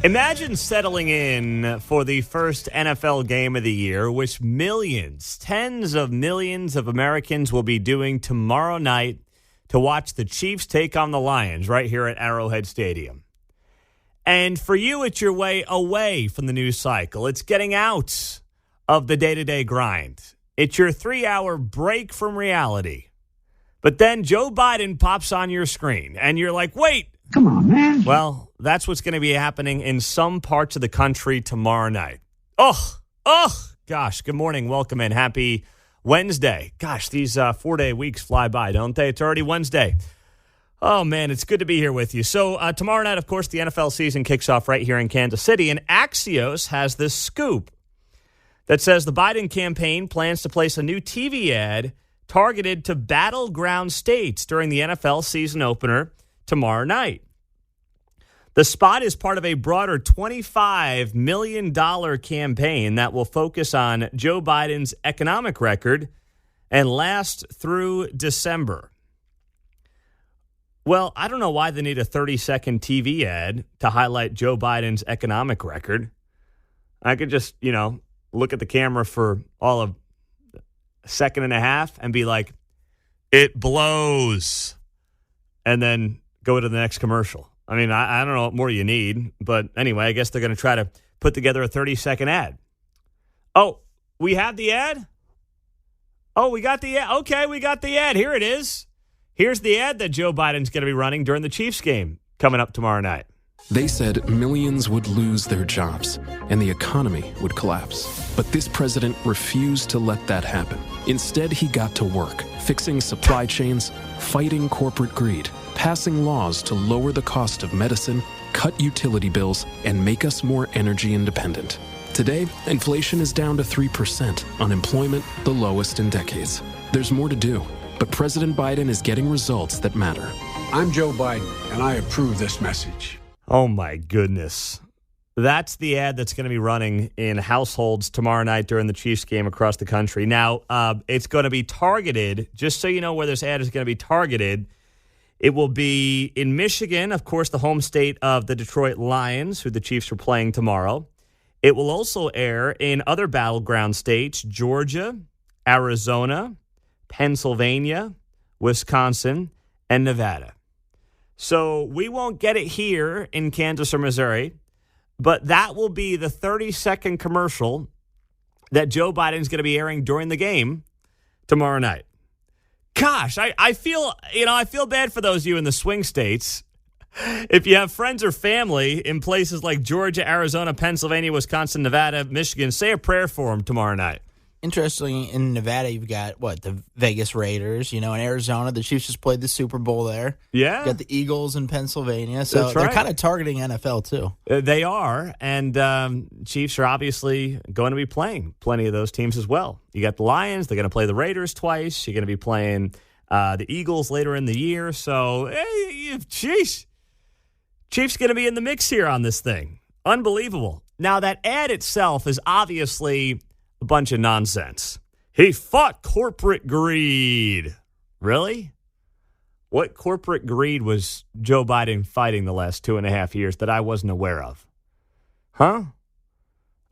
Imagine settling in for the first NFL game of the year, which millions, tens of millions of Americans will be doing tomorrow night to watch the Chiefs take on the Lions right here at Arrowhead Stadium. And for you, it's your way away from the news cycle. It's getting out of the day-to-day grind. It's your 3-hour break from reality. But then Joe Biden pops on your screen, and you're like, wait. Come on, man. Well, that's what's going to be happening in some parts of the country tomorrow night. Gosh, good morning. Welcome in. Happy Wednesday. Gosh, these 4-day weeks fly by, don't they? It's already Wednesday. Oh, man, it's good to be here with you. So tomorrow night, of course, the NFL season kicks off right here in Kansas City, and Axios has this scoop that says the Biden campaign plans to place a new TV ad targeted to battleground states during the NFL season opener tomorrow night. The spot is part of a broader $25 million campaign that will focus on Joe Biden's economic record and last through December. Well, I don't know why they need a 30-second TV ad to highlight Joe Biden's economic record. I could just, look at the camera for all of a second and a half and be like, it blows. And then go to the next commercial. I mean, I don't know what more you need. But anyway, I guess they're going to try to put together a 30-second ad. Oh, we have the ad? Oh, we got the ad. Okay, we got the ad. Here it is. Here's the ad that Joe Biden's going to be running during the Chiefs game coming up tomorrow night. They said millions would lose their jobs and the economy would collapse. But this president refused to let that happen. Instead, he got to work, fixing supply chains, fighting corporate greed, passing laws to lower the cost of medicine, cut utility bills, and make us more energy independent. Today, inflation is down to 3%, unemployment the lowest in decades. There's more to do, but President Biden is getting results that matter. I'm Joe Biden, and I approve this message. Oh, my goodness. That's the ad that's going to be running in households tomorrow night during the Chiefs game across the country. Now, it's going to be targeted, just so you know where this ad is going to be targeted. It will be in Michigan, of course, the home state of the Detroit Lions, who the Chiefs are playing tomorrow. It will also air in other battleground states, Georgia, Arizona, Pennsylvania, Wisconsin, and Nevada. So we won't get it here in Kansas or Missouri, but that will be the 30-second commercial that Joe Biden's going to be airing during the game tomorrow night. Gosh, I feel bad for those of you in the swing states. If you have friends or family in places like Georgia, Arizona, Pennsylvania, Wisconsin, Nevada, Michigan, say a prayer for them tomorrow night. Interestingly, in Nevada, you've got, the Vegas Raiders. In Arizona, the Chiefs just played the Super Bowl there. Yeah. You got the Eagles in Pennsylvania. So That's right. They're kind of targeting NFL, too. They are, and Chiefs are obviously going to be playing plenty of those teams as well. You got the Lions. They're going to play the Raiders twice. You're going to be playing the Eagles later in the year. So, Chiefs going to be in the mix here on this thing. Unbelievable. Now, that ad itself is obviously a bunch of nonsense. He fought corporate greed. Really? What corporate greed was Joe Biden fighting the last 2.5 years that I wasn't aware of? Huh?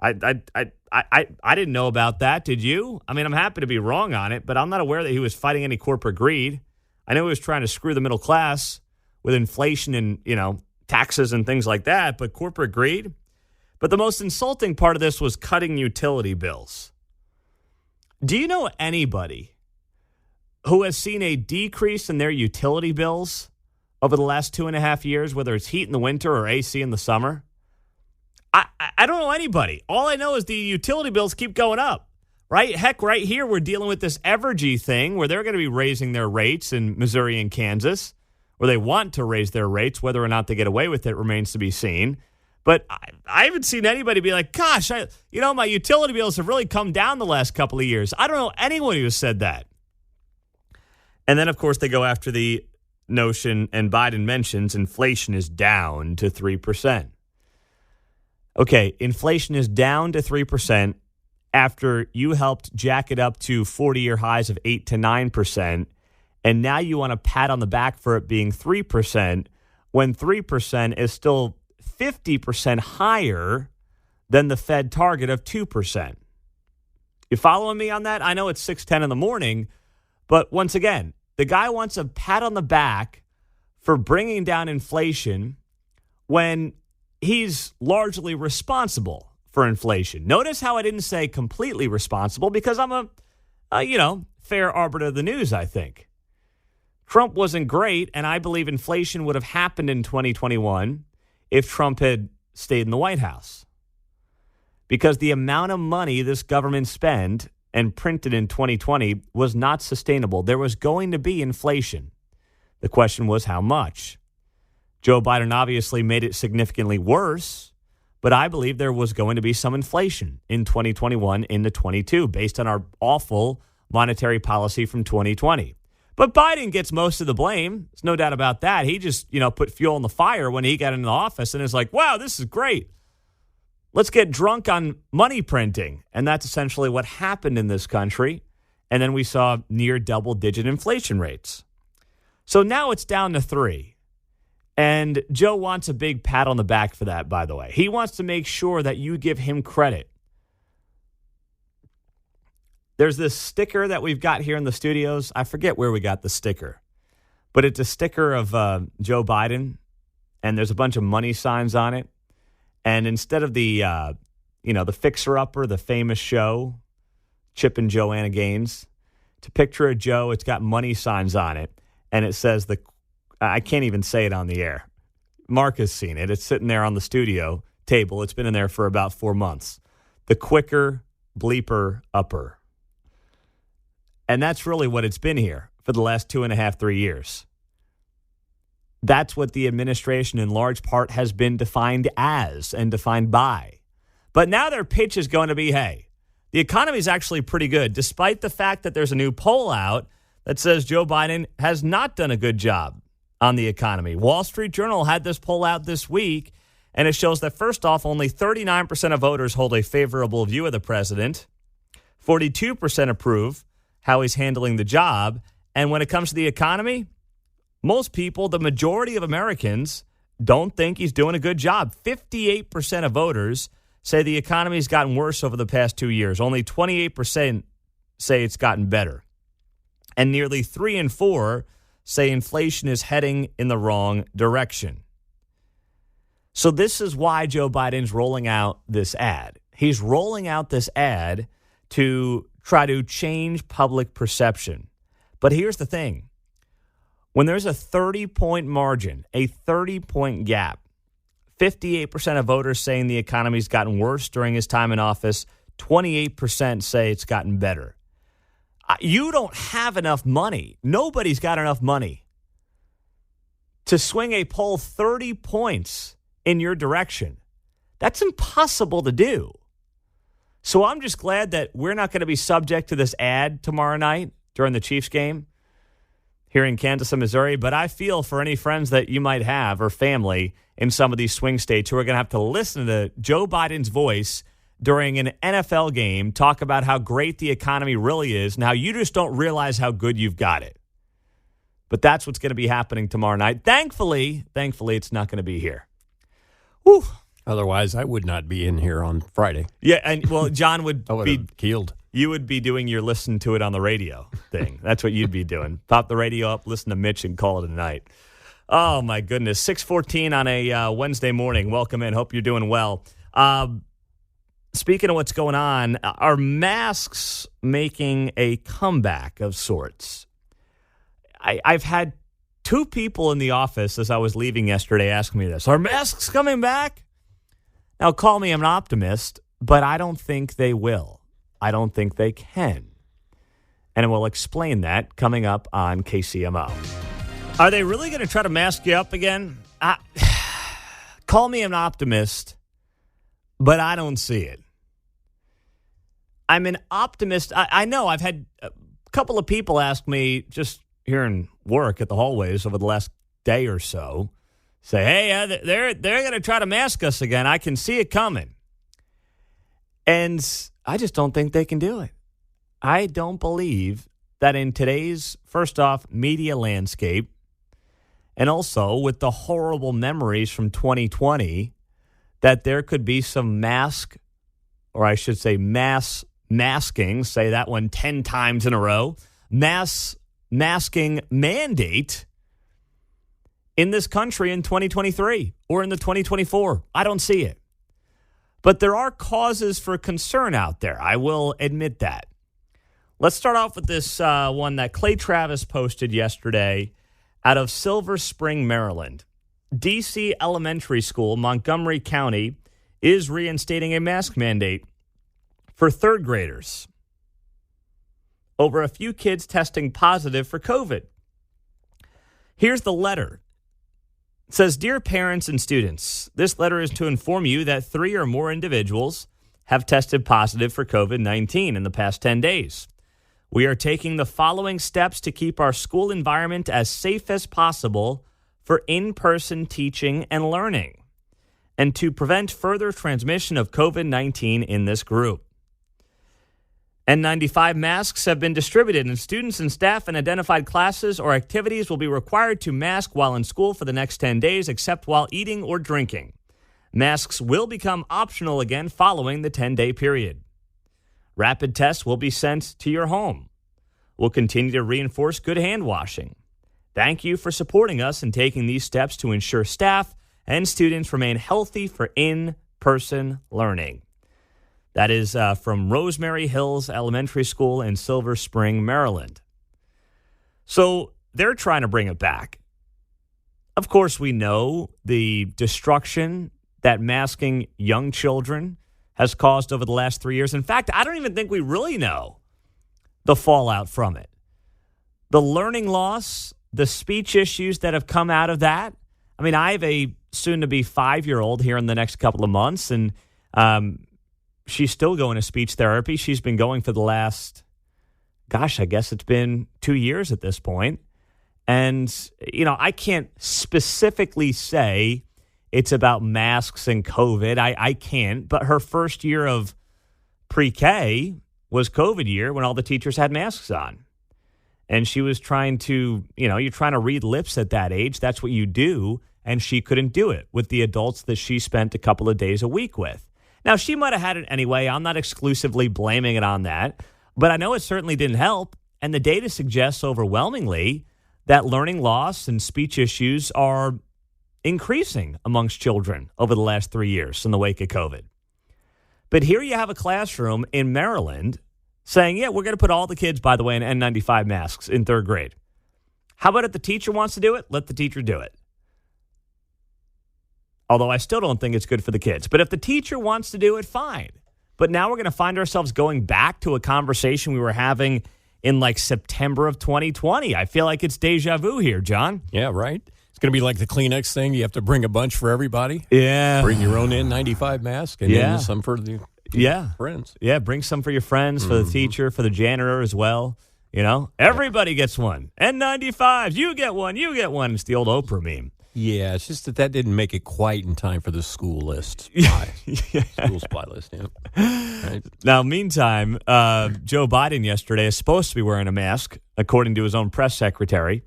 I didn't know about that. Did you? I mean, I'm happy to be wrong on it, but I'm not aware that he was fighting any corporate greed. I know he was trying to screw the middle class with inflation and, taxes and things like that, but corporate greed? But the most insulting part of this was cutting utility bills. Do you know anybody who has seen a decrease in their utility bills over the last 2.5 years, whether it's heat in the winter or AC in the summer? I don't know anybody. All I know is the utility bills keep going up, right? Heck, right here we're dealing with this Evergy thing where they're going to be raising their rates in Missouri and Kansas, or they want to raise their rates. Whether or not they get away with it remains to be seen. But I haven't seen anybody be like, gosh, my utility bills have really come down the last couple of years. I don't know anyone who has said that. And then, of course, they go after the notion, and Biden mentions inflation is down to 3%. Okay, inflation is down to 3% after you helped jack it up to 40-year highs of 8 to 9%, and now you want a pat on the back for it being 3% when 3% is still 50% higher than the Fed target of 2%. You following me on that? I know it's 6:10 in the morning, but once again, the guy wants a pat on the back for bringing down inflation when he's largely responsible for inflation. Notice how I didn't say completely responsible, because I'm a fair arbiter of the news, I think. Trump wasn't great, and I believe inflation would have happened in 2021 if Trump had stayed in the White House. Because the amount of money this government spent and printed in 2020 was not sustainable. There was going to be inflation. The question was how much. Joe Biden obviously made it significantly worse, but I believe there was going to be some inflation in 2021 into 22 based on our awful monetary policy from 2020. But Biden gets most of the blame. There's no doubt about that. He just, put fuel in the fire when he got into the office and is like, wow, this is great. Let's get drunk on money printing. And that's essentially what happened in this country. And then we saw near double-digit inflation rates. So now it's down to 3. And Joe wants a big pat on the back for that, by the way. He wants to make sure that you give him credit. There's this sticker that we've got here in the studios. I forget where we got the sticker. But it's a sticker of Joe Biden. And there's a bunch of money signs on it. And instead of the fixer-upper, the famous show, Chip and Joanna Gaines, it's a picture of Joe. It's got money signs on it. And it says, I can't even say it on the air. Mark has seen it. It's sitting there on the studio table. It's been in there for about 4 months. The quicker bleeper upper. And that's really what it's been here for the last 2.5, 3 years. That's what the administration in large part has been defined as and defined by. But now their pitch is going to be, hey, the economy is actually pretty good, despite the fact that there's a new poll out that says Joe Biden has not done a good job on the economy. Wall Street Journal had this poll out this week, and it shows that, first off, only 39% of voters hold a favorable view of the president. 42% approve how he's handling the job. And when it comes to the economy, most people, the majority of Americans, don't think he's doing a good job. 58% of voters say the economy's gotten worse over the past 2 years. Only 28% say it's gotten better. And nearly 3 in 4 say inflation is heading in the wrong direction. So this is why Joe Biden's rolling out this ad. He's rolling out this ad to try to change public perception. But here's the thing. When there's a 30-point margin, a 30-point gap, 58% of voters saying the economy's gotten worse during his time in office, 28% say it's gotten better. You don't have enough money. Nobody's got enough money to swing a poll 30 points in your direction. That's impossible to do. So I'm just glad that we're not going to be subject to this ad tomorrow night during the Chiefs game here in Kansas and Missouri. But I feel for any friends that you might have or family in some of these swing states who are going to have to listen to Joe Biden's voice during an NFL game talk about how great the economy really is and how you just don't realize how good you've got it. But that's what's going to be happening tomorrow night. Thankfully, it's not going to be here. Whew. Otherwise, I would not be in here on Friday. Yeah, and well, John would I would be have keeled. You would be doing your listen to it on the radio thing. That's what you'd be doing. Pop the radio up, listen to Mitch, and call it a night. Oh, my goodness. 6:14 on a Wednesday morning. Welcome in. Hope you're doing well. Speaking of what's going on, are masks making a comeback of sorts? I've had 2 people in the office as I was leaving yesterday asking me this. Are masks coming back? Now, call me an optimist, but I don't think they will. I don't think they can. And we'll explain that coming up on KCMO. Are they really going to try to mask you up again? Call me an optimist, but I don't see it. I'm an optimist. I know I've had a couple of people ask me just here in work at the hallways over the last day or so, say, hey, they're going to try to mask us again. I can see it coming. And I just don't think they can do it. I don't believe that in today's, first off, media landscape And also with the horrible memories from 2020, that there could be some mass masking, say that one 10 times in a row, mass masking mandate in this country in 2023 or in the 2024. I don't see it. But there are causes for concern out there. I will admit that. Let's start off with this one that Clay Travis posted yesterday out of Silver Spring, Maryland. DC Elementary School, Montgomery County, is reinstating a mask mandate for third graders over a few kids testing positive for COVID. Here's the letter. It says, "Dear parents and students, this letter is to inform you that 3 or more individuals have tested positive for COVID-19 in the past 10 days. We are taking the following steps to keep our school environment as safe as possible for in-person teaching and learning, and to prevent further transmission of COVID-19 in this group. N95 masks have been distributed, and students and staff in identified classes or activities will be required to mask while in school for the next 10 days, except while eating or drinking. Masks will become optional again following the 10-day period. Rapid tests will be sent to your home. We'll continue to reinforce good hand washing. Thank you for supporting us and taking these steps to ensure staff and students remain healthy for in-person learning." That is from Rosemary Hills Elementary School in Silver Spring, Maryland. So they're trying to bring it back. Of course, we know the destruction that masking young children has caused over the last 3 years. In fact, I don't even think we really know the fallout from it. The learning loss, the speech issues that have come out of that. I mean, I have a soon-to-be 5-year-old here in the next couple of months, and she's still going to speech therapy. She's been going for the last, I guess it's been 2 years at this point. And, I can't specifically say it's about masks and COVID. I can't. But her first year of pre-K was COVID year when all the teachers had masks on. And she was trying to, you're trying to read lips at that age. That's what you do. And she couldn't do it with the adults that she spent a couple of days a week with. Now, she might have had it anyway. I'm not exclusively blaming it on that. But I know it certainly didn't help. And the data suggests overwhelmingly that learning loss and speech issues are increasing amongst children over the last 3 years in the wake of COVID. But here you have a classroom in Maryland saying, yeah, we're going to put all the kids, by the way, in N95 masks in third grade. How about if the teacher wants to do it? Let the teacher do it. Although I still don't think it's good for the kids. But if the teacher wants to do it, fine. But now we're going to find ourselves going back to a conversation we were having in September of 2020. I feel like it's deja vu here, John. Yeah, right. It's going to be like the Kleenex thing. You have to bring a bunch for everybody. Yeah. Bring your own N95 mask and then some for the friends. Yeah, bring some for your friends, for the teacher, for the janitor as well. Everybody gets one. N95s, you get one. It's the old Oprah meme. Yeah, it's just that didn't make it quite in time for the school list. School supply list, yeah. Right. Now, meantime, Joe Biden yesterday is supposed to be wearing a mask, according to his own press secretary.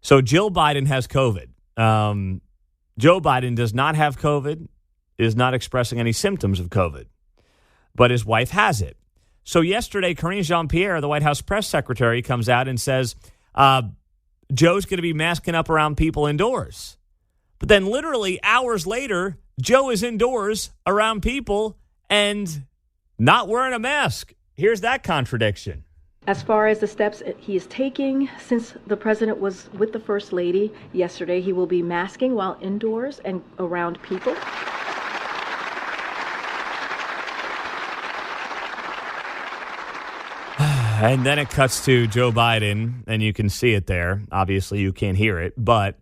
So Jill Biden has COVID. Joe Biden does not have COVID, is not expressing any symptoms of COVID, but his wife has it. So yesterday, Karine Jean-Pierre, the White House press secretary, comes out and says, Joe's going to be masking up around people indoors. But then literally hours later, Joe is indoors around people and not wearing a mask. Here's that contradiction. As far as the steps he is taking, since the president was with the First Lady yesterday, he will be masking while indoors and around people. And then it cuts to Joe Biden, and you can see it there. Obviously, you can't hear it, but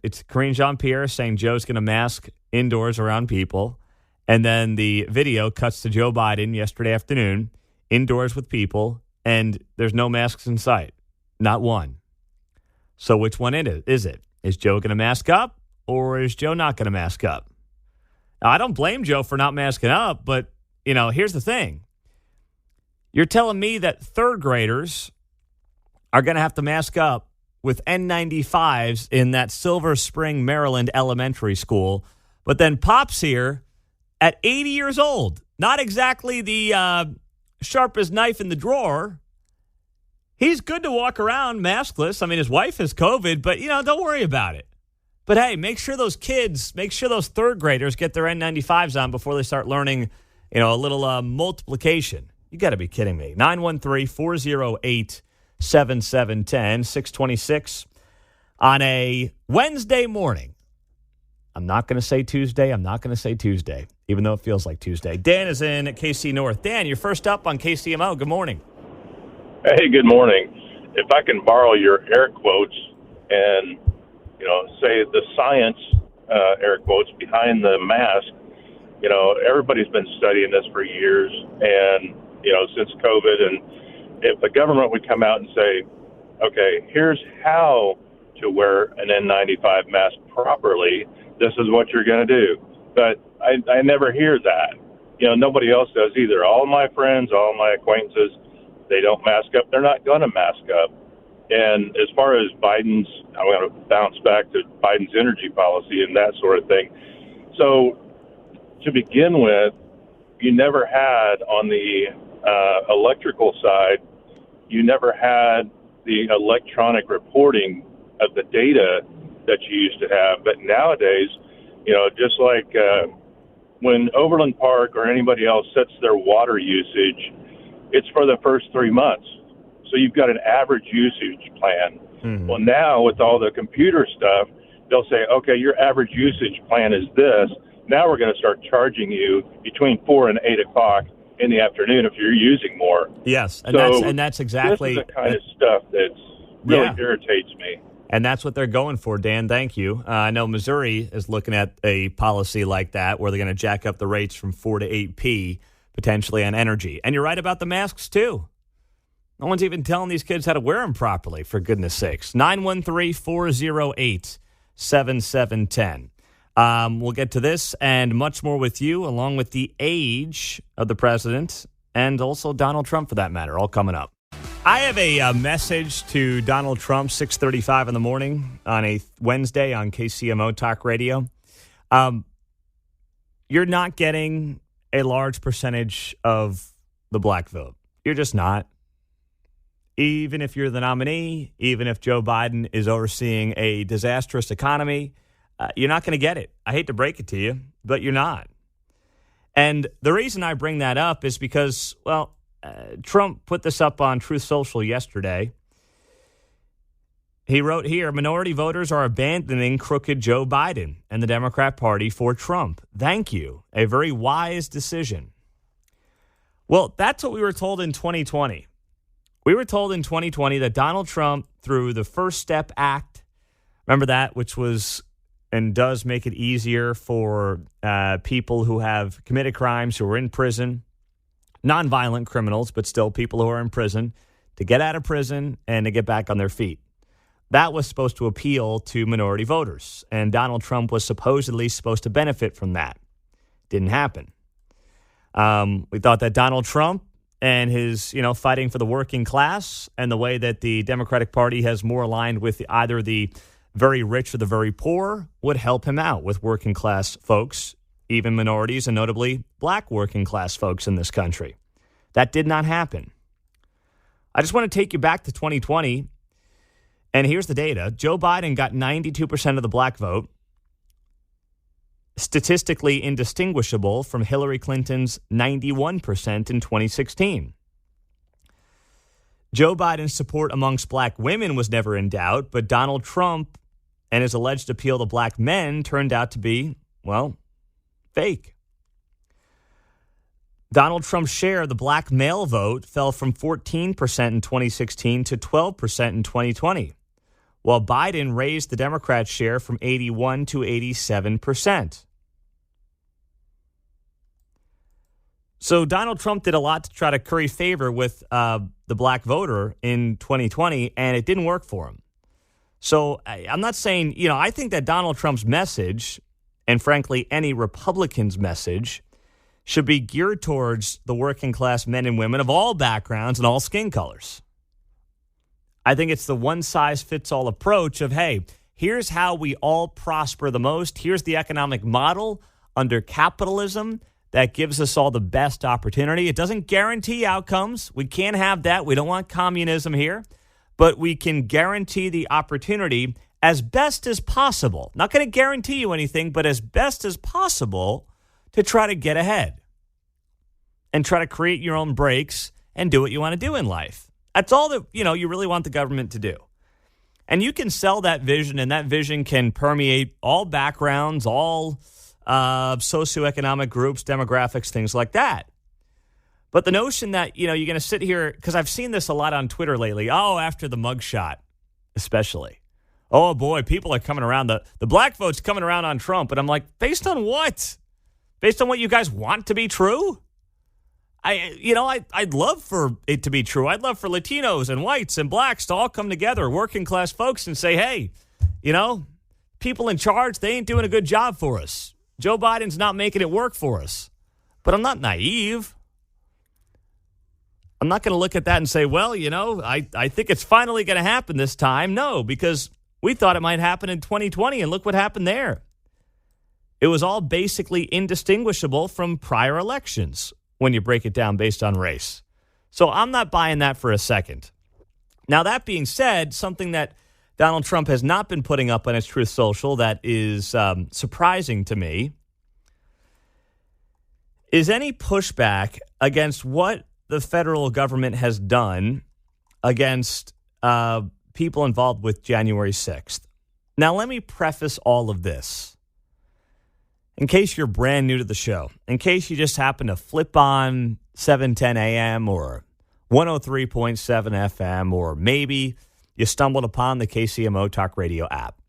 it's Karine Jean-Pierre saying Joe's going to mask indoors around people. And then the video cuts to Joe Biden yesterday afternoon, indoors with people, and there's no masks in sight. Not one. So which one is it? Is Joe going to mask up, or is Joe not going to mask up? Now, I don't blame Joe for not masking up, but, here's the thing. You're telling me that third graders are going to have to mask up with N95s in that Silver Spring, Maryland elementary school. But then Pop's here at 80 years old. Not exactly the sharpest knife in the drawer. He's good to walk around maskless. I mean, his wife has COVID, but, don't worry about it. But, hey, make sure those third graders get their N95s on before they start learning, a little multiplication. You got to be kidding me. 913-408-7710, 626 on a Wednesday morning. I'm not going to say Tuesday. Even though it feels like Tuesday. Dan is in at KC North. Dan, you're first up on KCMO. Good morning. Hey, good morning. If I can borrow your air quotes and, say the science, air quotes, behind the mask, everybody's been studying this for years and, since COVID. And if the government would come out and say, okay, here's how to wear an N95 mask properly, this is what you're going to do. But I never hear that. Nobody else does either. All my friends, all my acquaintances, they don't mask up. They're not going to mask up. And as far as I'm going to bounce back to Biden's energy policy and that sort of thing. So to begin with, you never had on the electrical side, you never had the electronic reporting of the data that you used to have. But nowadays, just like when Overland Park or anybody else sets their water usage, it's for the first 3 months. So you've got an average usage plan. Mm-hmm. Well, now with all the computer stuff, they'll say, okay, your average usage plan is this. Now we're going to start charging you between 4 and 8 o'clock in the afternoon if you're using more. Yes, and that's exactly this is the kind of stuff that's really irritates me. And that's what they're going for, Dan. Thank you. I know Missouri is looking at a policy like that where they're going to jack up the rates from 4 to 8p potentially on energy. And you're right about the masks, too. No one's even telling these kids how to wear them properly, for goodness sakes. 913-408-7710. We'll get to this and much more with you, along with the age of the president and also Donald Trump, for that matter, all coming up. I have a message to Donald Trump, 6:35 in the morning on a Wednesday on KCMO Talk Radio. You're not getting a large percentage of the black vote. You're just not. Even if you're the nominee, even if Joe Biden is overseeing a disastrous economy, you're not going to get it. I hate to break it to you, but you're not. And the reason I bring that up is because, Trump put this up on Truth Social yesterday. He wrote here, minority voters are abandoning crooked Joe Biden and the Democrat Party for Trump. Thank you. A very wise decision. Well, that's what we were told in 2020. We were told in 2020 that Donald Trump, through the First Step Act, remember that, which was and does make it easier for people who have committed crimes, who are in prison, nonviolent criminals, but still people who are in prison, to get out of prison and to get back on their feet. That was supposed to appeal to minority voters, and Donald Trump was supposedly supposed to benefit from that. Didn't happen. We thought that Donald Trump and his, fighting for the working class and the way that the Democratic Party has more aligned with either the very rich or the very poor would help him out with working class folks, even minorities, and notably black working class folks in this country. That did not happen. I just want to take you back to 2020, and here's the data. Joe Biden got 92% of the black vote, statistically indistinguishable from Hillary Clinton's 91% in 2016. Joe Biden's support amongst black women was never in doubt, but Donald Trump and his alleged appeal to black men turned out to be, fake. Donald Trump's share of the black male vote fell from 14% in 2016 to 12% in 2020, while Biden raised the Democrats' share from 81 to 87%. So Donald Trump did a lot to try to curry favor with the black voter in 2020, and it didn't work for him. So I'm not saying, I think that Donald Trump's message, and frankly, any Republican's message, should be geared towards the working class men and women of all backgrounds and all skin colors. I think it's the one-size-fits-all approach of, hey, here's how we all prosper the most. Here's the economic model under capitalism that gives us all the best opportunity. It doesn't guarantee outcomes. We can't have that. We don't want communism here. But we can guarantee the opportunity as best as possible. Not going to guarantee you anything, but as best as possible to try to get ahead and try to create your own breaks and do what you want to do in life. That's all that, you really want the government to do. And you can sell that vision, and that vision can permeate all backgrounds, all socioeconomic groups, demographics, things like that. But the notion that, you're going to sit here, because I've seen this a lot on Twitter lately. Oh, after the mugshot, especially. Oh, boy, people are coming around. The black vote's coming around on Trump. And I'm like, based on what? Based on what you guys want to be true? I'd love for it to be true. I'd love for Latinos and whites and blacks to all come together, working class folks, and say, hey, people in charge, they ain't doing a good job for us. Joe Biden's not making it work for us. But I'm not naive. I'm not going to look at that and say, well, I think it's finally going to happen this time. No, because we thought it might happen in 2020, and look what happened there. It was all basically indistinguishable from prior elections when you break it down based on race. So I'm not buying that for a second. Now, that being said, something that Donald Trump has not been putting up on his Truth Social that is surprising to me is any pushback against what the federal government has done against people involved with January 6th. Now, let me preface all of this. In case you're brand new to the show, in case you just happen to flip on 710 AM or 103.7 FM, or maybe you stumbled upon the KCMO Talk Radio app.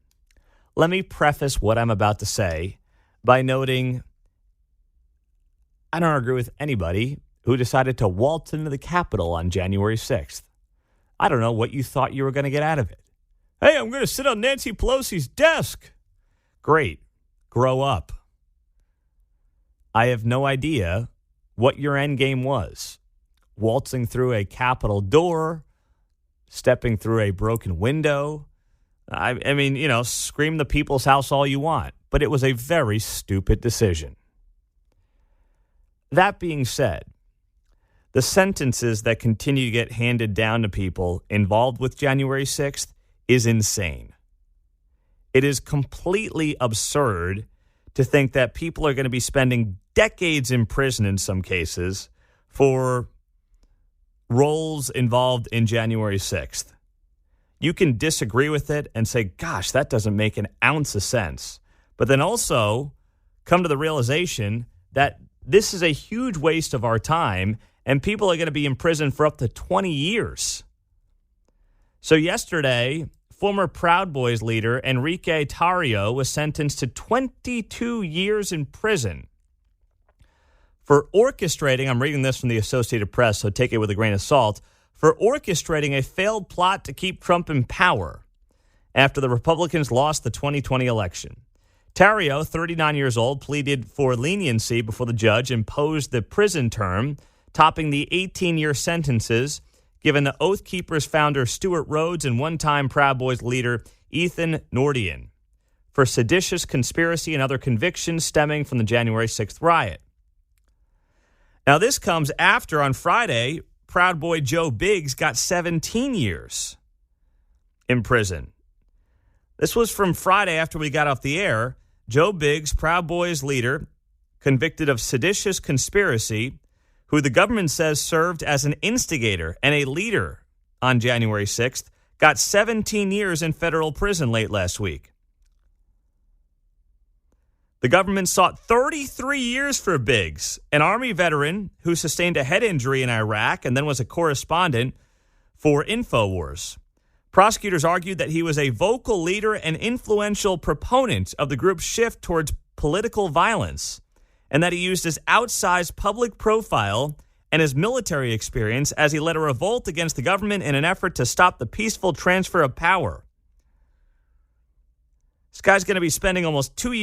Let me preface what I'm about to say by noting I don't agree with anybody who decided to waltz into the Capitol on January 6th. I don't know what you thought you were going to get out of it. Hey, I'm going to sit on Nancy Pelosi's desk. Great. Grow up. I have no idea what your end game was. Waltzing through a Capitol door, stepping through a broken window. I mean, scream the people's house all you want, but it was a very stupid decision. That being said, the sentences that continue to get handed down to people involved with January 6th is insane. It is completely absurd to think that people are going to be spending decades in prison in some cases for roles involved in January 6th. You can disagree with it and say, gosh, that doesn't make an ounce of sense. But then also come to the realization that this is a huge waste of our time and people are going to be in prison for up to 20 years. So yesterday, former Proud Boys leader Enrique Tarrio was sentenced to 22 years in prison for orchestrating, I'm reading this from the Associated Press, so take it with a grain of salt, for orchestrating a failed plot to keep Trump in power after the Republicans lost the 2020 election. Tarrio, 39 years old, pleaded for leniency before the judge imposed the prison term, topping the 18-year sentences given to Oath Keepers founder Stuart Rhodes and one-time Proud Boys leader Ethan Nordean for seditious conspiracy and other convictions stemming from the January 6th riot. Now, this comes after, on Friday, Proud Boy Joe Biggs got 17 years in prison. This was from Friday after we got off the air. Joe Biggs, Proud Boys leader, convicted of seditious conspiracy, who the government says served as an instigator and a leader on January 6th, got 17 years in federal prison late last week. The government sought 33 years for Biggs, an Army veteran who sustained a head injury in Iraq and then was a correspondent for InfoWars. Prosecutors argued that he was a vocal leader and influential proponent of the group's shift towards political violence, and that he used his outsized public profile and his military experience as he led a revolt against the government in an effort to stop the peaceful transfer of power. This guy's going to be spending almost 2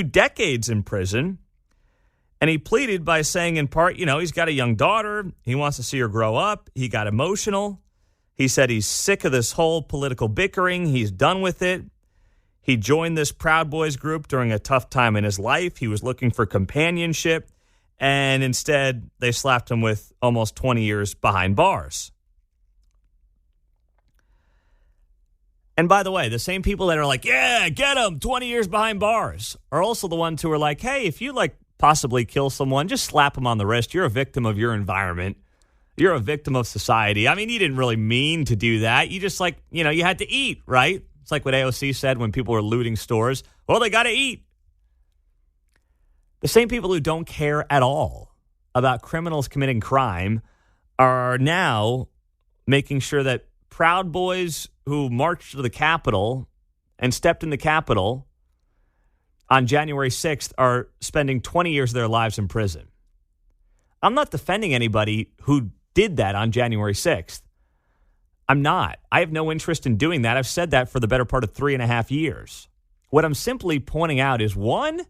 decades in prison. And he pleaded by saying, in part, he's got a young daughter. He wants to see her grow up. He got emotional. He said he's sick of this whole political bickering. He's done with it. He joined this Proud Boys group during a tough time in his life. He was looking for companionship, and instead they slapped him with almost 20 years behind bars. And by the way, the same people that are like, yeah, get him, 20 years behind bars, are also the ones who are like, hey, if you possibly kill someone, just slap them on the wrist. You're a victim of your environment. You're a victim of society. I mean, you didn't really mean to do that. You just you had to eat, right? It's like what AOC said when people were looting stores. Well, they got to eat. The same people who don't care at all about criminals committing crime are now making sure that Proud Boys who marched to the Capitol and stepped in the Capitol on January 6th are spending 20 years of their lives in prison. I'm not defending anybody who did that on January 6th. I'm not. I have no interest in doing that. I've said that for the better part of 3.5 years. What I'm simply pointing out is, one,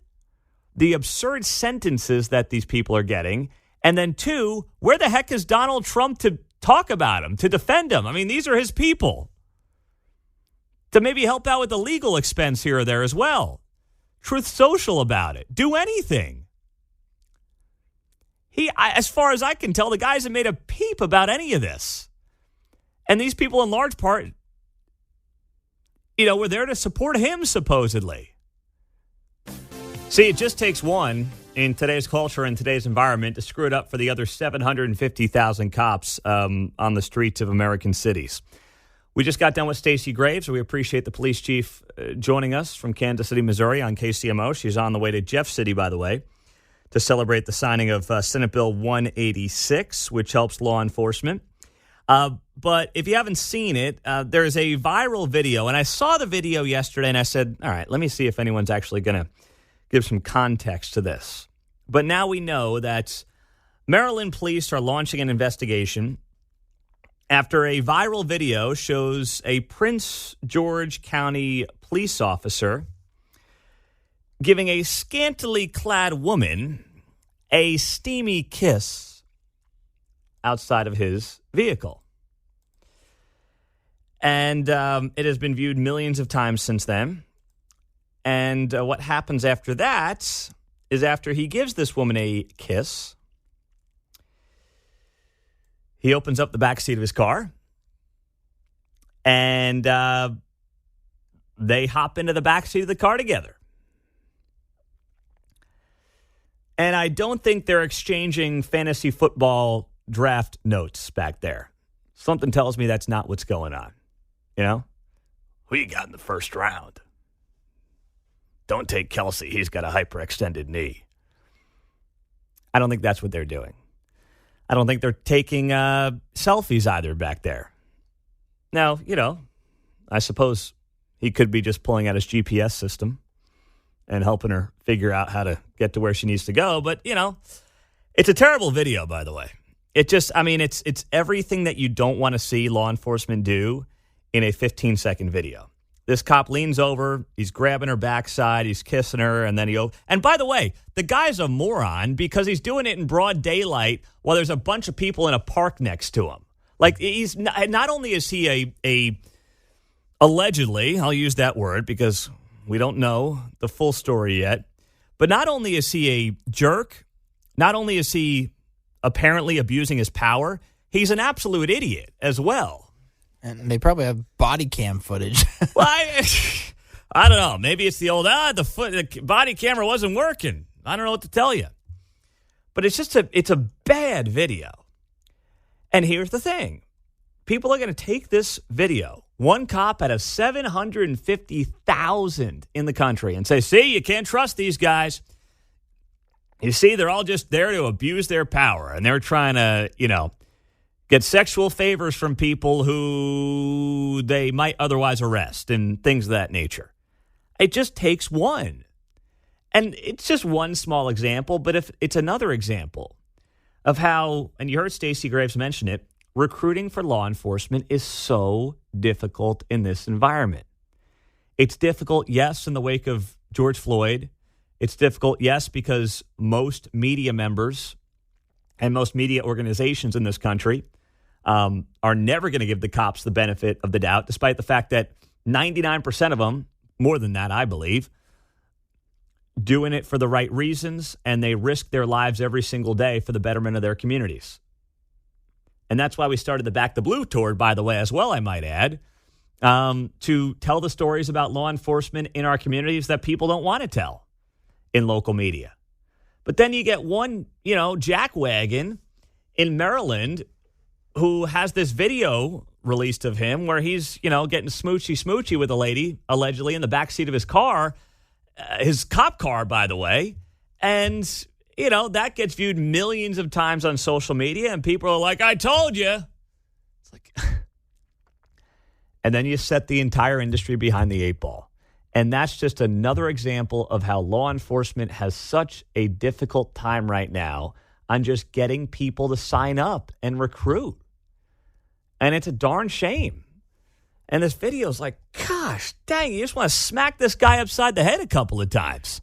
the absurd sentences that these people are getting, and then two, where the heck is Donald Trump to talk about him, to defend him? I mean, these are his people. To maybe help out with the legal expense here or there as well. Truth Social about it. Do anything. As far as I can tell, the guy hasn't made a peep about any of this. And these people, in large part, were there to support him, supposedly. See, it just takes one in today's culture and today's environment to screw it up for the other 750,000 cops on the streets of American cities. We just got done with Stacey Graves. We appreciate the police chief joining us from Kansas City, Missouri on KCMO. She's on the way to Jeff City, by the way, to celebrate the signing of Senate Bill 186, which helps law enforcement. But if you haven't seen it, there's a viral video. And I saw the video yesterday, and I said, all right, let me see if anyone's actually going to give some context to this. But now we know that Maryland police are launching an investigation after a viral video shows a Prince George County police officer giving a scantily clad woman a steamy kiss outside of his vehicle. And it has been viewed millions of times since then. And what happens after that is, after he gives this woman a kiss, he opens up the back seat of his car, and they hop into the back seat of the car together. And I don't think they're exchanging fantasy football draft notes back there. Something tells me that's not what's going on. Who you got in the first round? Don't take Kelsey. He's got a hyperextended knee. I don't think that's what they're doing. I don't think they're taking selfies either back there. Now, I suppose he could be just pulling out his GPS system and helping her figure out how to get to where she needs to go. But, it's a terrible video, by the way. It's everything that you don't want to see law enforcement do in a 15-second video. This cop leans over, he's grabbing her backside, he's kissing her, and then and by the way, the guy's a moron because he's doing it in broad daylight while there's a bunch of people in a park next to him. He's not only is he a allegedly, I'll use that word because we don't know the full story yet, but not only is he a jerk, not only is he apparently abusing his power, he's an absolute idiot as well. And they probably have body cam footage. Well, I don't know. Maybe it's the old, the body camera wasn't working. I don't know what to tell you. But it's a bad video. And here's the thing. People are going to take this video, one cop out of 750,000 in the country, and say, see, you can't trust these guys. You see, they're all just there to abuse their power. And they're trying to, get sexual favors from people who they might otherwise arrest and things of that nature. It just takes one. And it's just one small example, but if it's another example of how, and you heard Stacey Graves mention it, recruiting for law enforcement is so difficult in this environment. It's difficult, yes, in the wake of George Floyd. It's difficult, yes, because most media members and most media organizations in this country are never going to give the cops the benefit of the doubt, despite the fact that 99% of them, more than that, I believe, doing it for the right reasons, and they risk their lives every single day for the betterment of their communities. And that's why we started the Back the Blue tour, by the way, as well, I might add, to tell the stories about law enforcement in our communities that people don't want to tell in local media. But then you get one, jackwagon in Maryland who has this video released of him where he's, getting smoochy with a lady, allegedly in the backseat of his car, his cop car, by the way. And, that gets viewed millions of times on social media, and people are like, I told you. It's like, and then you set the entire industry behind the 8 ball. And that's just another example of how law enforcement has such a difficult time right now on just getting people to sign up and recruit. And it's a darn shame. And this video is like, gosh, dang, you just want to smack this guy upside the head a couple of times.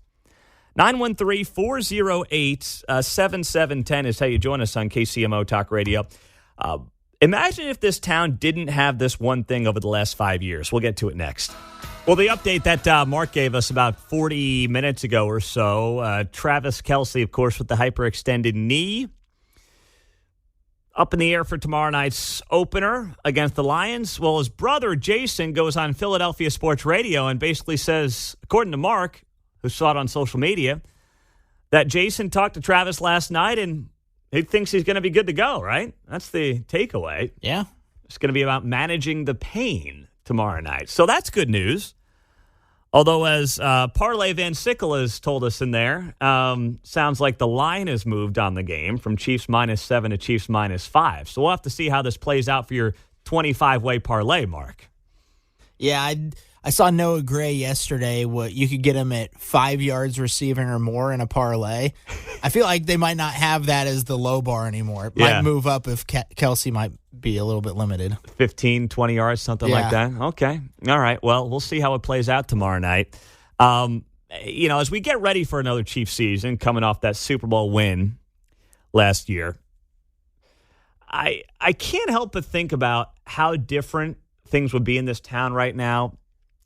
913-408-7710 is how you join us on KCMO Talk Radio. Imagine if this town didn't have this one thing over the last 5 years. We'll get to it next. Well, the update that Mark gave us about 40 minutes ago or so, Travis Kelce, of course, with the hyperextended knee, up in the air for tomorrow night's opener against the Lions. Well, his brother, Jason, goes on Philadelphia Sports Radio and basically says, according to Mark, who saw it on social media, that Jason talked to Travis last night and he thinks he's going to be good to go, right? That's the takeaway. Yeah. It's going to be about managing the pain tomorrow night. So that's good news. Although, as Parlay Van Sickle has told us in there, sounds like the line has moved on the game from Chiefs -7 to Chiefs -5. So we'll have to see how this plays out for your 25-way parlay, Mark. Yeah, I saw Noah Gray yesterday. What you could get him at 5 yards receiving or more in a parlay. I feel like they might not have that as the low bar anymore. It might move up if Kelce might be a little bit limited. 15, 20 yards, something like that. Okay. All right. Well, we'll see how it plays out tomorrow night. As we get ready for another Chiefs season, coming off that Super Bowl win last year, I can't help but think about how different things would be in this town right now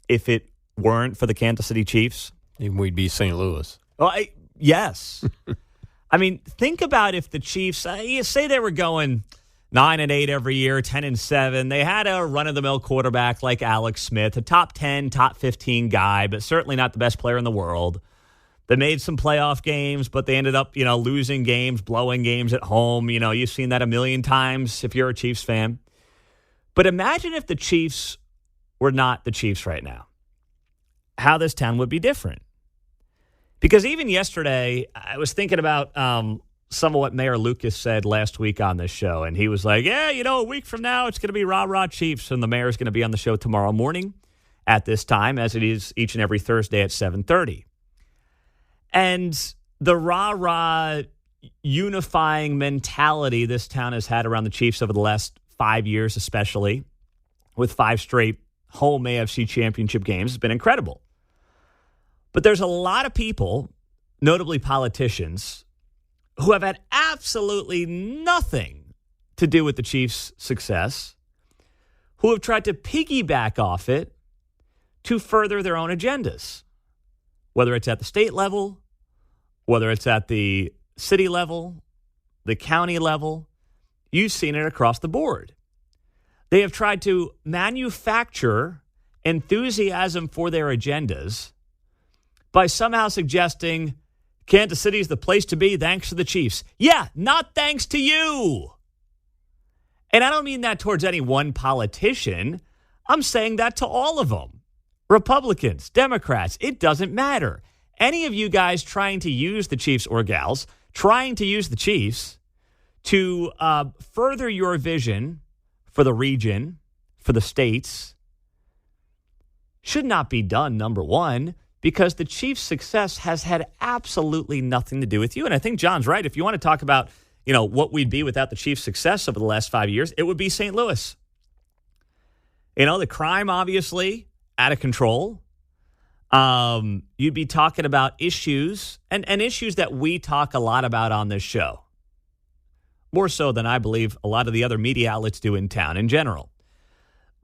if it weren't for the Kansas City Chiefs. We'd be St. Louis. Well, yes. I mean, think about if the Chiefs, you say they were going 9-8 every year, 10-7. They had a run-of-the-mill quarterback like Alex Smith, a top 10, top 15 guy, but certainly not the best player in the world. They made some playoff games, but they ended up, losing games, blowing games at home. You've seen that a million times if you're a Chiefs fan. But imagine if the Chiefs were not the Chiefs right now, how this town would be different. Because even yesterday, I was thinking about some of what Mayor Lucas said last week on this show. And he was like, a week from now, it's going to be rah-rah Chiefs. And the mayor's going to be on the show tomorrow morning at this time, as it is each and every Thursday at 7:30. And the rah-rah unifying mentality this town has had around the Chiefs over the last 5 years, especially with 5 straight home AFC championship games, has been incredible. But there's a lot of people, notably politicians, who have had absolutely nothing to do with the Chiefs' success, who have tried to piggyback off it to further their own agendas, whether it's at the state level, whether it's at the city level, the county level. You've seen it across the board. They have tried to manufacture enthusiasm for their agendas by somehow suggesting Kansas City is the place to be thanks to the Chiefs. Yeah, not thanks to you. And I don't mean that towards any one politician. I'm saying that to all of them. Republicans, Democrats, it doesn't matter. Any of you guys trying to use the Chiefs or gals, trying to use the Chiefs to further your vision for the region, for the states, should not be done, number one, because the Chiefs' success has had absolutely nothing to do with you. And I think John's right. If you want to talk about, what we'd be without the Chiefs' success over the last 5 years, it would be St. Louis. The crime, obviously, out of control. You'd be talking about issues and issues that we talk a lot about on this show. more so than I believe a lot of the other media outlets do in town in general.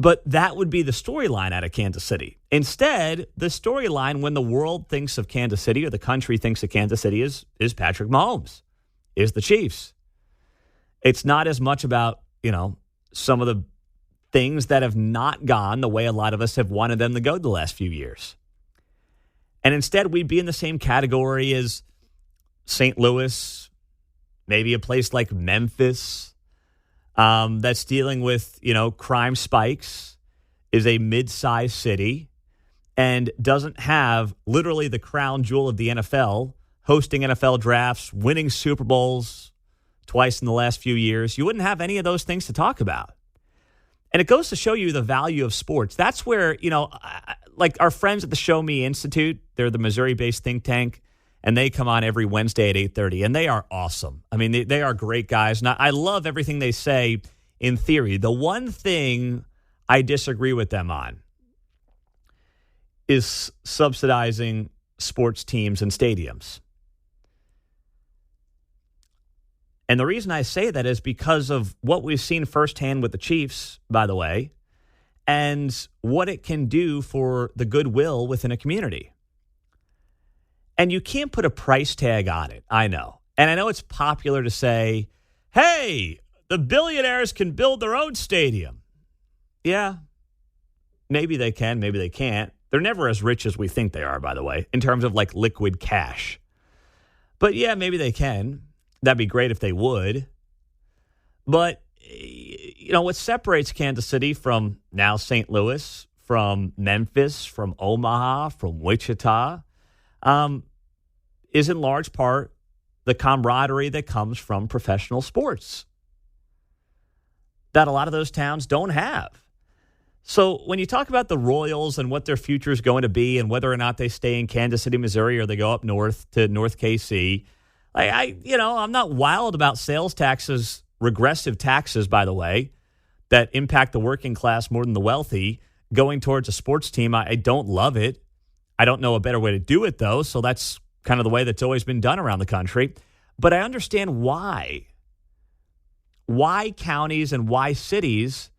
But that would be the storyline out of Kansas City. Instead, the storyline when the world thinks of Kansas City or the country thinks of Kansas City is Patrick Mahomes, is the Chiefs. It's not as much about, some of the things that have not gone the way a lot of us have wanted them to go the last few years. And instead, we'd be in the same category as St. Louis, maybe a place like Memphis, that's dealing with, crime spikes, is a mid-sized city, and doesn't have literally the crown jewel of the NFL, hosting NFL drafts, winning Super Bowls twice in the last few years. You wouldn't have any of those things to talk about. And it goes to show you the value of sports. That's where, like our friends at the Show Me Institute, they're the Missouri-based think tank, and they come on every Wednesday at 8:30, and they are awesome. I mean, they are great guys. And I love everything they say in theory. The one thing I disagree with them on is subsidizing sports teams and stadiums. And the reason I say that is because of what we've seen firsthand with the Chiefs, by the way, and what it can do for the goodwill within a community. And you can't put a price tag on it, I know. And I know it's popular to say, hey, the billionaires can build their own stadium. Yeah, maybe they can, maybe they can't. They're never as rich as we think they are, by the way, in terms of like liquid cash. But yeah, maybe they can. That'd be great if they would. But, what separates Kansas City from now St. Louis, from Memphis, from Omaha, from Wichita, is in large part the camaraderie that comes from professional sports that a lot of those towns don't have. So when you talk about the Royals and what their future is going to be and whether or not they stay in Kansas City, Missouri, or they go up north to North KC, I'm not wild about sales taxes, regressive taxes, by the way, that impact the working class more than the wealthy going towards a sports team. I don't love it. I don't know a better way to do it, though, so that's kind of the way that's always been done around the country. But I understand why counties and why cities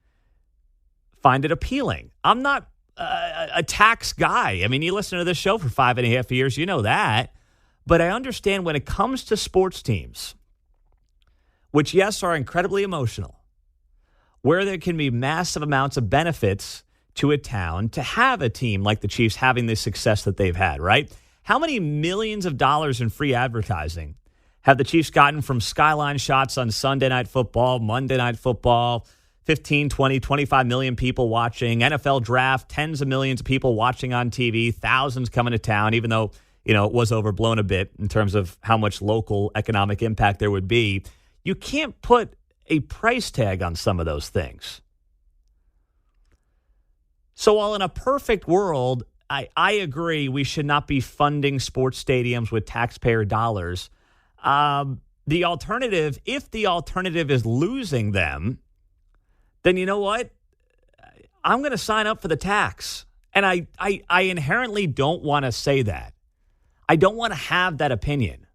find it appealing. I'm not a tax guy. I mean, you listen to this show for 5.5 years, you know that. But I understand when it comes to sports teams, which, yes, are incredibly emotional, where there can be massive amounts of benefits to a town to have a team like the Chiefs having the success that they've had, right? How many millions of dollars in free advertising have the Chiefs gotten from Skyline shots on Sunday Night Football, Monday Night Football, 15, 20, 25 million people watching, NFL draft, tens of millions of people watching on TV, thousands coming to town, even though, it was overblown a bit in terms of how much local economic impact there would be. You can't put a price tag on some of those things. So while in a perfect world, I agree we should not be funding sports stadiums with taxpayer dollars. The alternative, if the alternative is losing them, then you know what? I'm going to sign up for the tax. And I inherently don't want to say that. I don't want to have that opinion.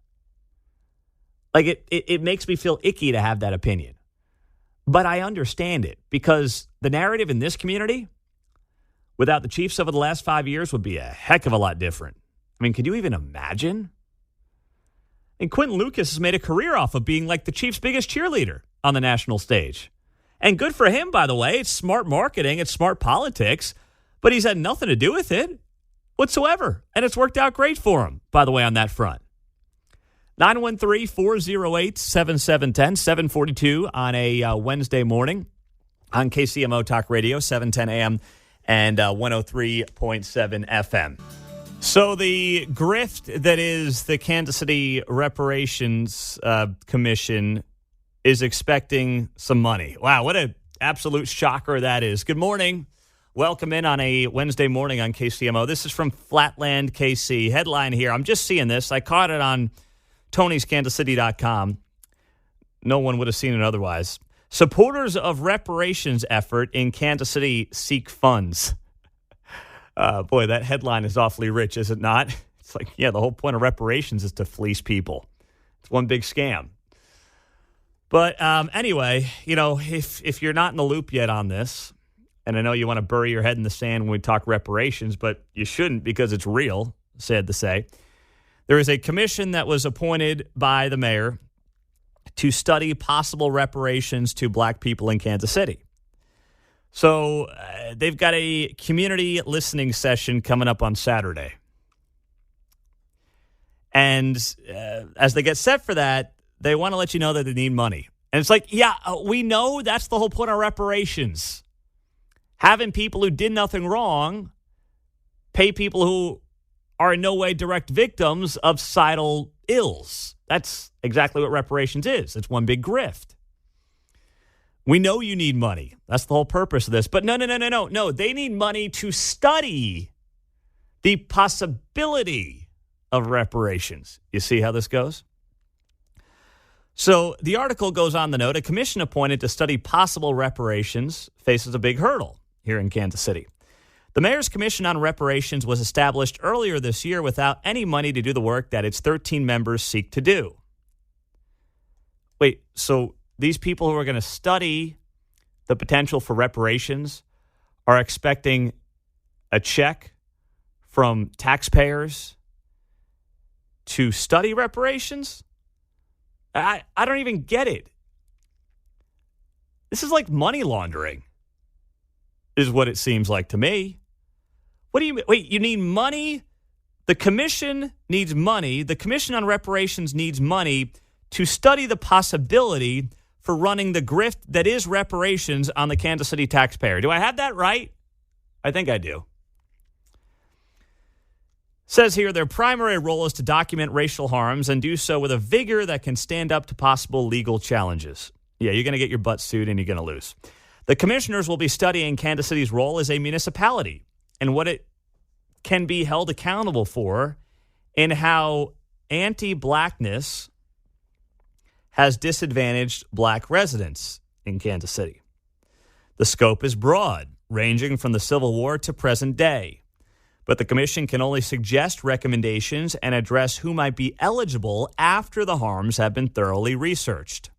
Like it makes me feel icky to have that opinion. But I understand it because the narrative in this community without the Chiefs over the last 5 years would be a heck of a lot different. I mean, could you even imagine? And Quentin Lucas has made a career off of being like the Chiefs' biggest cheerleader on the national stage. And good for him, by the way. It's smart marketing. It's smart politics. But he's had nothing to do with it whatsoever. And it's worked out great for him, by the way, on that front. 913-408-7710, 742 on a Wednesday morning on KCMO Talk Radio, 710 AM and 103.7 FM. So the grift that is the Kansas City Reparations Commission is expecting some money. Wow, what an absolute shocker that is. Good morning. Welcome in on a Wednesday morning on KCMO. This is from Flatland, KC. Headline here. I'm just seeing this. I caught it on Tony'sKansasCity.com. No one would have seen it otherwise. Supporters of reparations effort in Kansas City seek funds. Boy, that headline is awfully rich, is it not? It's like, yeah, the whole point of reparations is to fleece people. It's one big scam. But anyway, if you're not in the loop yet on this, and I know you want to bury your head in the sand when we talk reparations, but you shouldn't because it's real, sad to say. There is a commission that was appointed by the mayor to study possible reparations to black people in Kansas City. So they've got a community listening session coming up on Saturday. And as they get set for that, they want to let you know that they need money. And it's like, yeah, we know that's the whole point of reparations. Having people who did nothing wrong pay people who are in no way direct victims of societal ills. That's exactly what reparations is. It's one big grift. We know you need money. That's the whole purpose of this. But no. They need money to study the possibility of reparations. You see how this goes? So the article goes on to note, a commission appointed to study possible reparations faces a big hurdle here in Kansas City. The Mayor's Commission on Reparations was established earlier this year without any money to do the work that its 13 members seek to do. Wait, so these people who are going to study the potential for reparations are expecting a check from taxpayers to study reparations? I don't even get it. This is like money laundering, is what it seems like to me. What do you mean? Wait, you need money? The commission needs money. The Commission on Reparations needs money to study the possibility for running the grift that is reparations on the Kansas City taxpayer. Do I have that right? I think I do. Says here their primary role is to document racial harms and do so with a vigor that can stand up to possible legal challenges. Yeah, you're going to get your butt sued and you're going to lose. The commissioners will be studying Kansas City's role as a municipality and what it can be held accountable for and how anti-blackness has disadvantaged black residents in Kansas City. The scope is broad, ranging from the Civil War to present day. But the commission can only suggest recommendations and address who might be eligible after the harms have been thoroughly researched.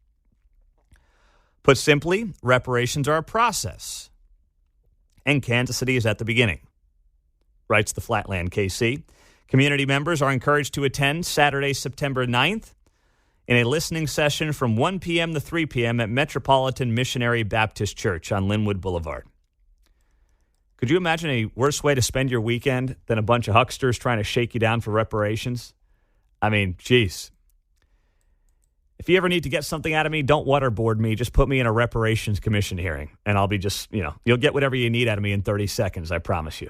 Put simply, reparations are a process, and Kansas City is at the beginning, writes the Flatland KC. Community members are encouraged to attend Saturday, September 9th in a listening session from 1 p.m. to 3 p.m. at Metropolitan Missionary Baptist Church on Linwood Boulevard. Could you imagine a worse way to spend your weekend than a bunch of hucksters trying to shake you down for reparations? I mean, geez. If you ever need to get something out of me, don't waterboard me. Just put me in a reparations commission hearing, and I'll be just, you'll get whatever you need out of me in 30 seconds, I promise you.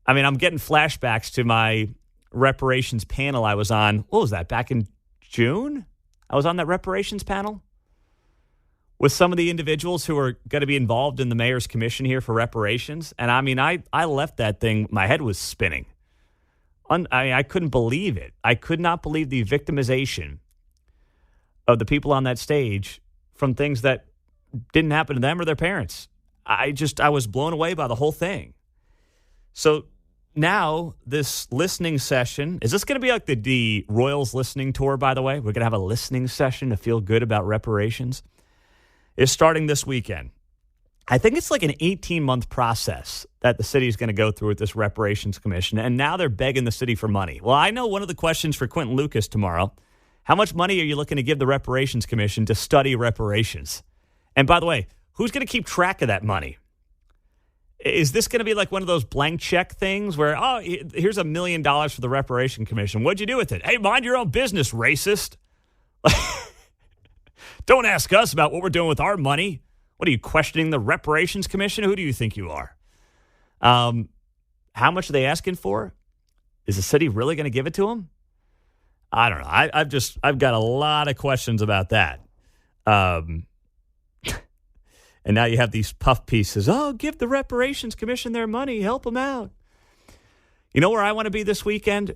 I mean, I'm getting flashbacks to my reparations panel I was on. What was that, back in June? I was on that reparations panel with some of the individuals who are going to be involved in the mayor's commission here for reparations. And I mean, I left that thing, my head was spinning. I couldn't believe it. I could not believe the victimization of the people on that stage from things that didn't happen to them or their parents. I was blown away by the whole thing. So now this listening session, is this going to be like the Royals listening tour, by the way? We're going to have a listening session to feel good about reparations. Is starting this weekend. I think it's like an 18-month process that the city is going to go through with this reparations commission, and now they're begging the city for money. Well, I know one of the questions for Quentin Lucas tomorrow, how much money are you looking to give the reparations commission to study reparations? And by the way, who's going to keep track of that money? Is this going to be like one of those blank check things where, oh, here's $1 million for the reparation commission. What'd you do with it? Hey, mind your own business, racist. Don't ask us about what we're doing with our money. What are you, questioning the reparations commission? Who do you think you are? How much are they asking for? Is the city really going to give it to them? I don't know. I've got a lot of questions about that. And now you have these puff pieces. Oh, give the reparations commission their money. Help them out. You know where I want to be this weekend?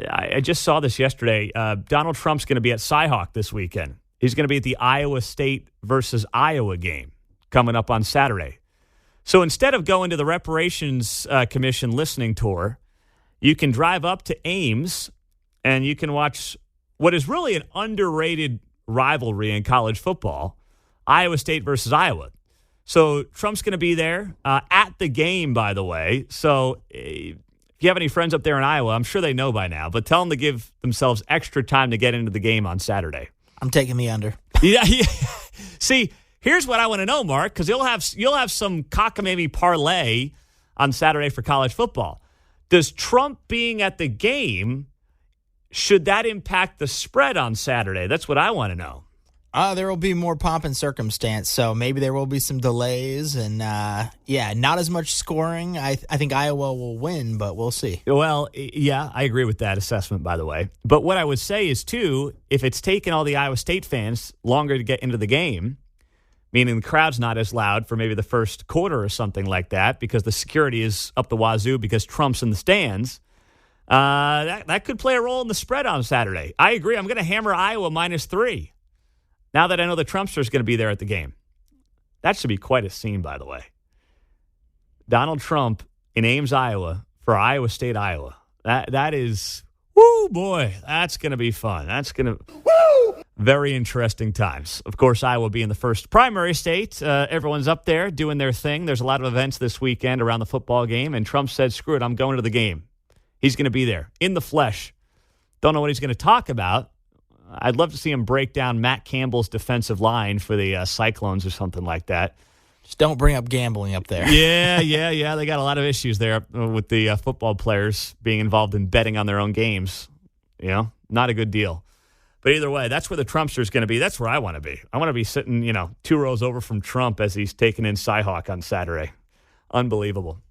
I just saw this yesterday. Donald Trump's going to be at Cyhawk this weekend. He's going to be at the Iowa State versus Iowa game coming up on Saturday. So instead of going to the Reparations Commission listening tour, you can drive up to Ames and you can watch what is really an underrated rivalry in college football, Iowa State versus Iowa. So Trump's going to be there at the game, by the way. So if you have any friends up there in Iowa, I'm sure they know by now, but tell them to give themselves extra time to get into the game on Saturday. I'm taking the under. Yeah. See, here's what I want to know, Mark, because you'll have some cockamamie parlay on Saturday for college football. Does Trump being at the game, should that impact the spread on Saturday? That's what I want to know. There will be more pomp and circumstance, so maybe there will be some delays and, not as much scoring. I think Iowa will win, but we'll see. Well, yeah, I agree with that assessment, by the way. But what I would say is, too, if it's taken all the Iowa State fans longer to get into the game, meaning the crowd's not as loud for maybe the first quarter or something like that because the security is up the wazoo because Trump's in the stands, that could play a role in the spread on Saturday. I agree. I'm going to hammer Iowa -3. Now that I know the Trumpster is going to be there at the game. That should be quite a scene, by the way. Donald Trump in Ames, Iowa, for Iowa State, Iowa. That is, woo, boy, that's going to be fun. That's going to, very interesting times. Of course, Iowa being the first primary state. Everyone's up there doing their thing. There's a lot of events this weekend around the football game, and Trump said, screw it, I'm going to the game. He's going to be there in the flesh. Don't know what he's going to talk about. I'd love to see him break down Matt Campbell's defensive line for the Cyclones or something like that. Just don't bring up gambling up there. Yeah. They got a lot of issues there with the football players being involved in betting on their own games. You know, not a good deal. But either way, that's where the Trumpster is going to be. That's where I want to be. I want to be sitting, 2 rows over from Trump as he's taking in Cyhawk on Saturday. Unbelievable.